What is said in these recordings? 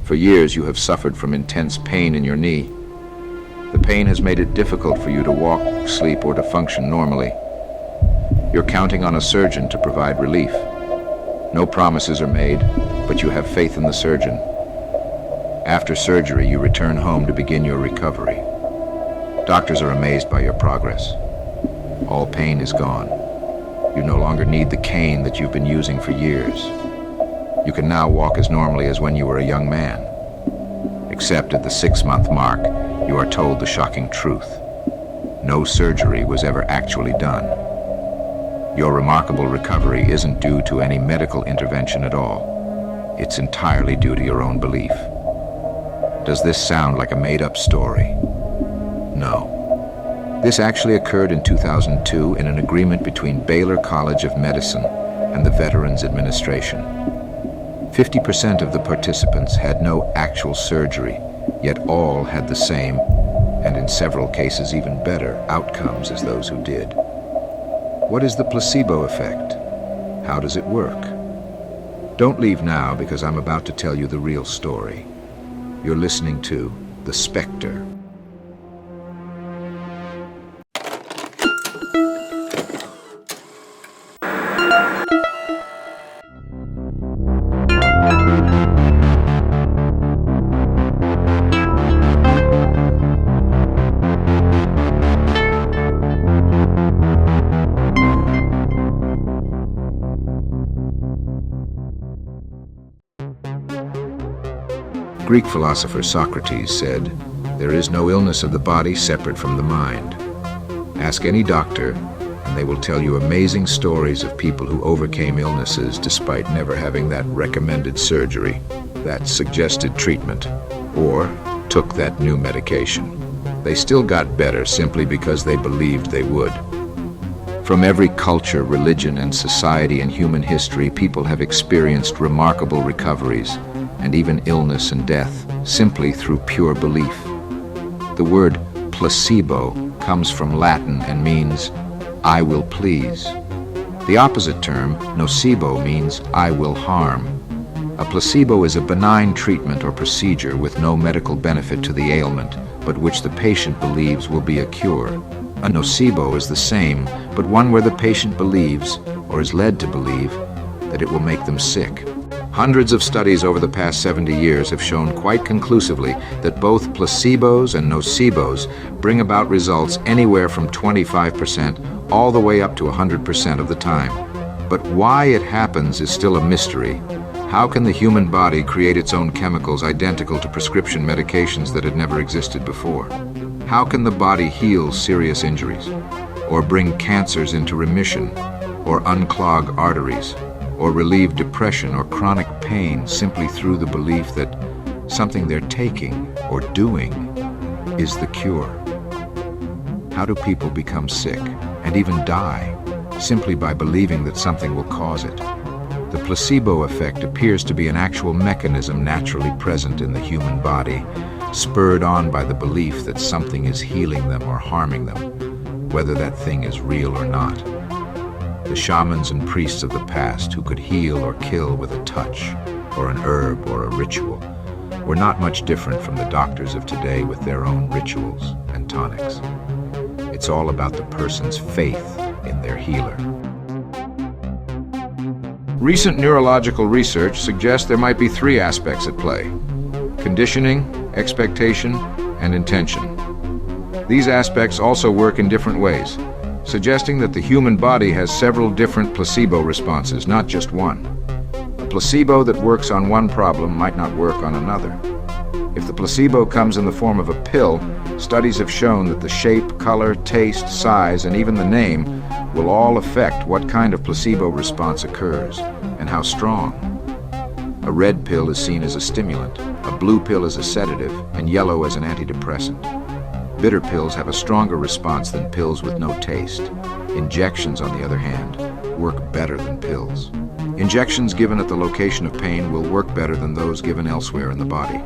For years you have suffered from intense pain in your knee. The pain has made it difficult for you to walk, sleep, or to function normally. You're counting on a surgeon to provide relief. No promises are made, but you have faith in the surgeon. After surgery, you return home to begin your recovery. Doctors are amazed by your progress. All pain is gone. You no longer need the cane that you've been using for years. You can now walk as normally as when you were a young man. Except at the 6-month mark, you are told the shocking truth. No surgery was ever actually done. Your remarkable recovery isn't due to any medical intervention at all. It's entirely due to your own belief. Does this sound like a made-up story? No. This actually occurred in 2002 in an agreement between Baylor College of Medicine and the Veterans Administration. 50% of the participants had no actual surgery, yet all had the same, and in several cases even better, outcomes as those who did. What is the placebo effect? How does it work? Don't leave now, because I'm about to tell you the real story. You're listening to The Spectre. Greek philosopher Socrates said, "There is no illness of the body separate from the mind." Ask any doctor, and they will tell you amazing stories of people who overcame illnesses despite never having that recommended surgery, that suggested treatment, or took that new medication. They still got better simply because they believed they would. From every culture, religion, and society in human history, people have experienced remarkable recoveries, and even illness and death, simply through pure belief. The word placebo comes from Latin and means, "I will please." The opposite term, nocebo, means "I will harm." A placebo is a benign treatment or procedure with no medical benefit to the ailment, but which the patient believes will be a cure. A nocebo is the same, but one where the patient believes, or is led to believe, that it will make them sick. Hundreds of studies over the past 70 years have shown quite conclusively that both placebos and nocebos bring about results anywhere from 25% all the way up to 100% of the time. But why it happens is still a mystery. How can the human body create its own chemicals identical to prescription medications that had never existed before? How can the body heal serious injuries, or bring cancers into remission, or unclog arteries, or relieve depression or chronic pain simply through the belief that something they're taking or doing is the cure? How do people become sick and even die simply by believing that something will cause it? The placebo effect appears to be an actual mechanism naturally present in the human body, spurred on by the belief that something is healing them or harming them, whether that thing is real or not. The shamans and priests of the past, who could heal or kill with a touch, or an herb, or a ritual, were not much different from the doctors of today with their own rituals and tonics. It's all about the person's faith in their healer. Recent neurological research suggests there might be 3 aspects at play: conditioning, expectation, and intention. These aspects also work in different ways, suggesting that the human body has several different placebo responses, not just one. A placebo that works on one problem might not work on another. If the placebo comes in the form of a pill, studies have shown that the shape, color, taste, size, and even the name will all affect what kind of placebo response occurs and how strong. A red pill is seen as a stimulant, a blue pill as a sedative, and yellow as an antidepressant. Bitter pills have a stronger response than pills with no taste. Injections, on the other hand, work better than pills. Injections given at the location of pain will work better than those given elsewhere in the body.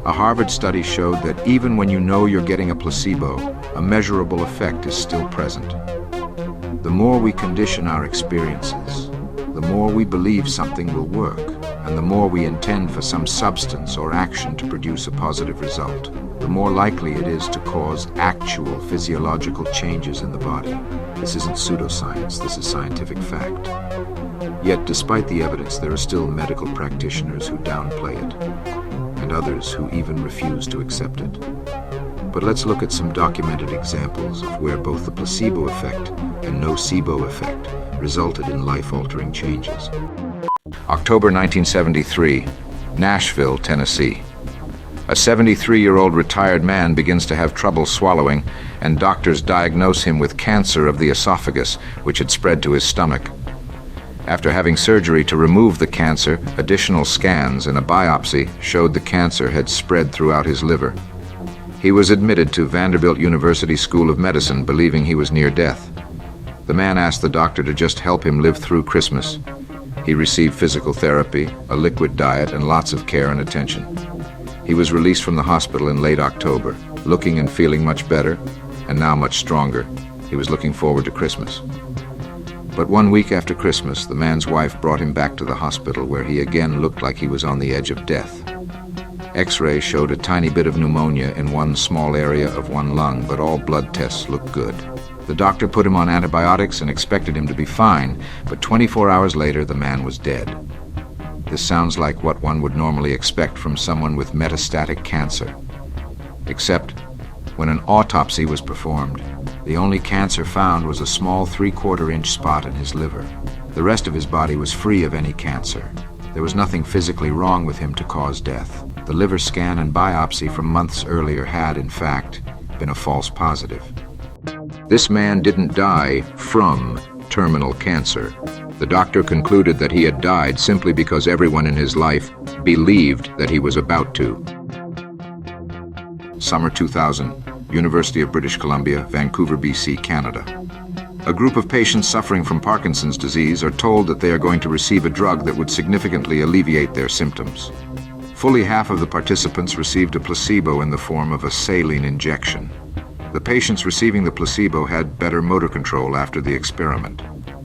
A Harvard study showed that even when you know you're getting a placebo, a measurable effect is still present. The more we condition our experiences, the more we believe something will work, and and the more we intend for some substance or action to produce a positive result, the more likely it is to cause actual physiological changes in the body. This isn't pseudoscience, this is scientific fact. Yet, despite the evidence, there are still medical practitioners who downplay it, and others who even refuse to accept it. But let's look at some documented examples of where both the placebo effect and nocebo effect resulted in life-altering changes. October 1973, Nashville, Tennessee. A 73-year-old retired man begins to have trouble swallowing, and doctors diagnose him with cancer of the esophagus, which had spread to his stomach. After having surgery to remove the cancer, additional scans and a biopsy showed the cancer had spread throughout his liver. He was admitted to Vanderbilt University School of Medicine, believing he was near death. The man asked the doctor to just help him live through Christmas. He received physical therapy, a liquid diet, and lots of care and attention. He was released from the hospital in late October, looking and feeling much better, and now much stronger. He was looking forward to Christmas. But 1 week after Christmas, the man's wife brought him back to the hospital, where he again looked like he was on the edge of death. X-ray showed a tiny bit of pneumonia in one small area of one lung, but all blood tests looked good. The doctor put him on antibiotics and expected him to be fine, but 24 hours later, the man was dead. This sounds like what one would normally expect from someone with metastatic cancer. Except, when an autopsy was performed, the only cancer found was a small 3/4-inch spot in his liver. The rest of his body was free of any cancer. There was nothing physically wrong with him to cause death. The liver scan and biopsy from months earlier had, in fact, been a false positive. This man didn't die from terminal cancer. The doctor concluded that he had died simply because everyone in his life believed that he was about to. Summer 2000, University of British Columbia, Vancouver BC, Canada. A group of patients suffering from Parkinson's disease are told that they are going to receive a drug that would significantly alleviate their symptoms. Fully half of the participants received a placebo in the form of a saline injection. The patients receiving the placebo had better motor control after the experiment.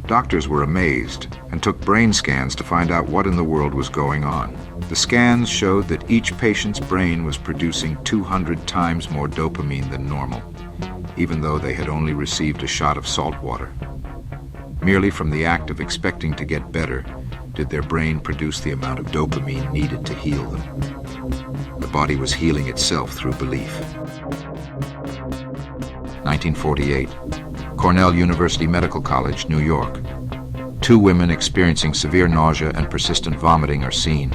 Doctors were amazed and took brain scans to find out what in the world was going on. The scans showed that each patient's brain was producing 200 times more dopamine than normal, even though they had only received a shot of salt water. Merely from the act of expecting to get better did their brain produce the amount of dopamine needed to heal them. The body was healing itself through belief. 1948, Cornell University Medical College, New York. 2 women experiencing severe nausea and persistent vomiting are seen.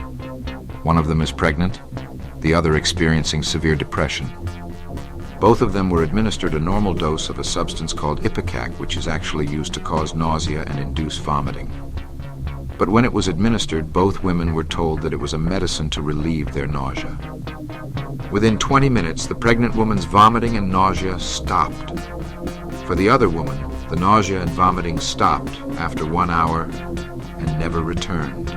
One of them is pregnant, the other experiencing severe depression. Both of them were administered a normal dose of a substance called ipecac, which is actually used to cause nausea and induce vomiting. But when it was administered, both women were told that it was a medicine to relieve their nausea. Within 20 minutes, the pregnant woman's vomiting and nausea stopped. For the other woman, the nausea and vomiting stopped after 1 hour and never returned.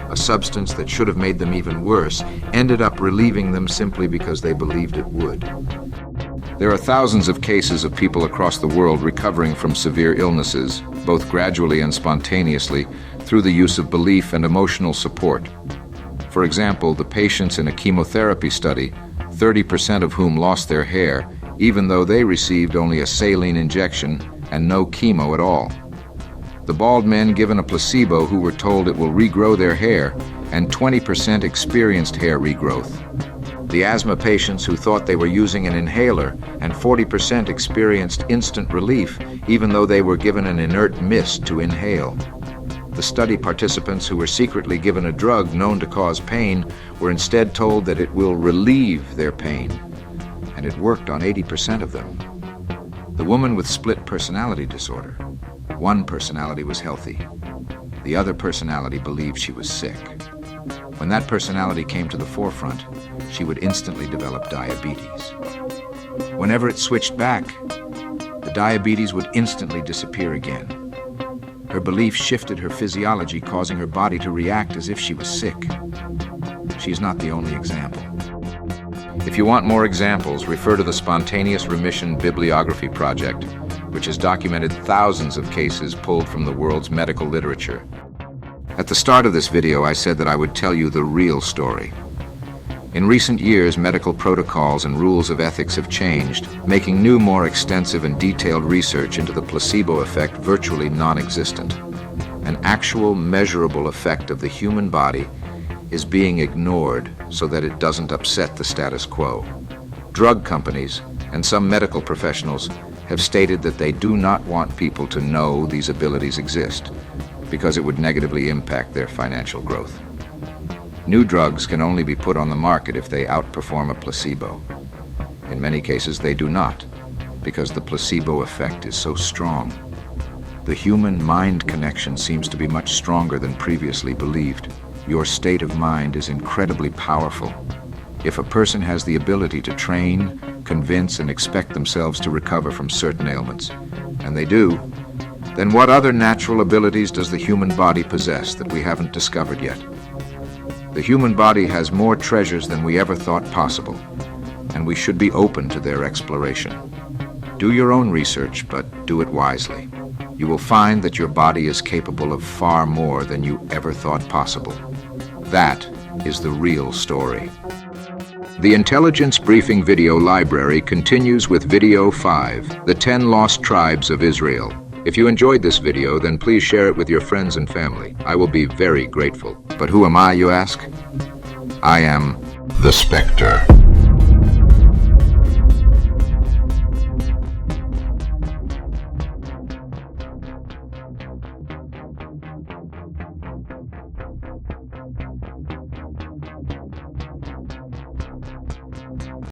A substance that should have made them even worse ended up relieving them simply because they believed it would. There are thousands of cases of people across the world recovering from severe illnesses, both gradually and spontaneously, through the use of belief and emotional support. For example, the patients in a chemotherapy study, 30% of whom lost their hair, even though they received only a saline injection and no chemo at all. The bald men given a placebo who were told it will regrow their hair, and 20% experienced hair regrowth. The asthma patients who thought they were using an inhaler, and 40% experienced instant relief, even though they were given an inert mist to inhale. The study participants who were secretly given a drug known to cause pain were instead told that it will relieve their pain, and it worked on 80% of them. The woman with split personality disorder. One personality was healthy. The other personality believed she was sick. When that personality came to the forefront, she would instantly develop diabetes. Whenever it switched back, the diabetes would instantly disappear again. Her belief shifted her physiology, causing her body to react as if she was sick. She's not the only example. If you want more examples, refer to the Spontaneous Remission Bibliography Project, which has documented thousands of cases pulled from the world's medical literature. At the start of this video, I said that I would tell you the real story. In recent years, medical protocols and rules of ethics have changed, making new, more extensive and detailed research into the placebo effect virtually non-existent. An actual, measurable effect of the human body is being ignored so that it doesn't upset the status quo. Drug companies and some medical professionals have stated that they do not want people to know these abilities exist because it would negatively impact their financial growth. New drugs can only be put on the market if they outperform a placebo. In many cases, they do not, because the placebo effect is so strong. The human-mind connection seems to be much stronger than previously believed. Your state of mind is incredibly powerful. If a person has the ability to train, convince, and expect themselves to recover from certain ailments, and they do, then what other natural abilities does the human body possess that we haven't discovered yet? The human body has more treasures than we ever thought possible, and we should be open to their exploration. Do your own research, but do it wisely. You will find that your body is capable of far more than you ever thought possible. That is the real story. The Intelligence Briefing Video Library continues with Video 5, The 10 Lost Tribes of Israel. If you enjoyed this video, then please share it with your friends and family. I will be very grateful. But who am I, you ask? I am the Spectre.